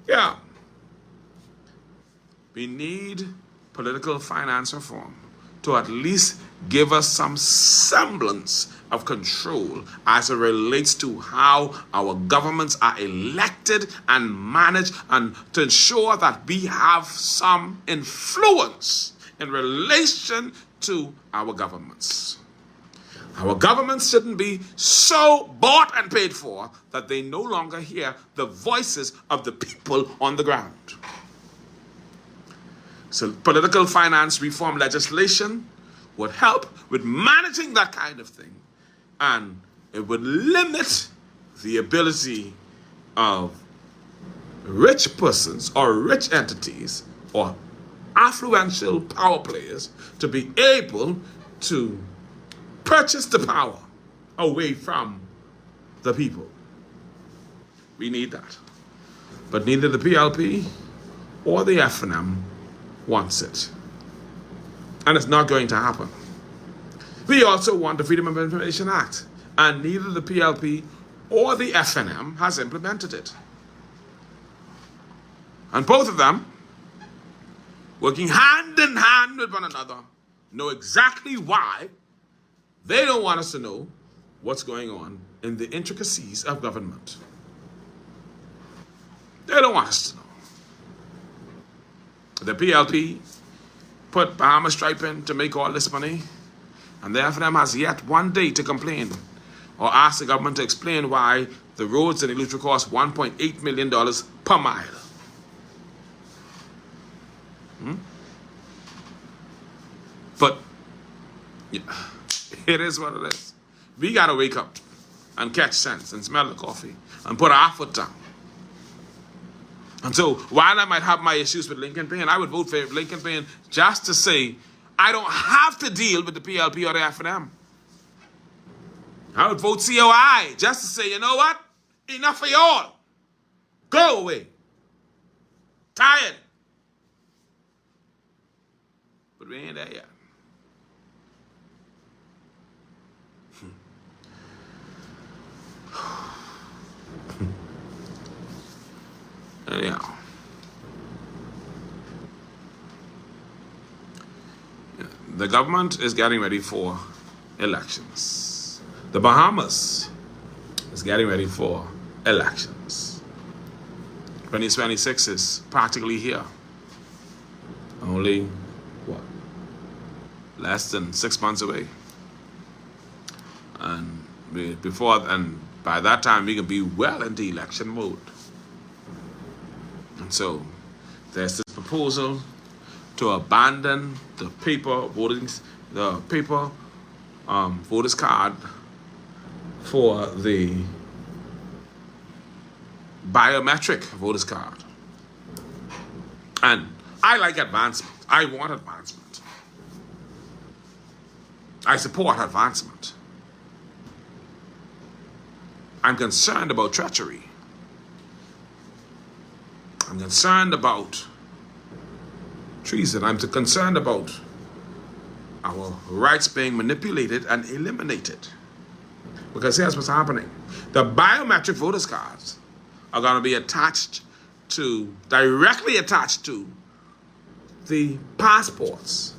Yeah, we need political finance reform to at least give us some semblance of control as it relates to how our governments are elected and managed, and to ensure that we have some influence in relation to our governments. Our governments shouldn't be so bought and paid for that they no longer hear the voices of the people on the ground. So political finance reform legislation would help with managing that kind of thing, and it would limit the ability of rich persons or rich entities or affluential power players to be able to purchase the power away from the people. We need that. But neither the PLP or the FNM wants it. And it's not going to happen. We also want the Freedom of Information Act, and neither the PLP or the FNM has implemented it. And both of them, working hand in hand with one another, know exactly why they don't want us to know what's going on in the intricacies of government. They don't want us to know. The PLP put Bahamas stripe in to make all this money, and the FNM has yet one day to complain or ask the government to explain why the roads in Eleuthera cost $1.8 million per mile. But yeah, it is what it is. We gotta wake up and catch sense and smell the coffee and put our foot down. And so while I might have my issues with Lincoln Payne, I would vote for Lincoln Payne just to say I don't have to deal with the PLP or the FNM. I would vote COI just to say, you know what? Enough for y'all. Go away. Tired. But we ain't there yet. Anyhow. The government is getting ready for elections. The Bahamas is getting ready for elections. 2026 is practically here. Only, what, less than 6 months away. And by that time, we can be well into election mode. And so, there's this proposal to abandon the paper voters card for the biometric voters card. And I like advancement. I want advancement. I support advancement. I'm concerned about treachery. I'm concerned about treason. I'm concerned about our rights being manipulated and eliminated. Because here's what's happening. The biometric voters cards are going to be directly attached to the passports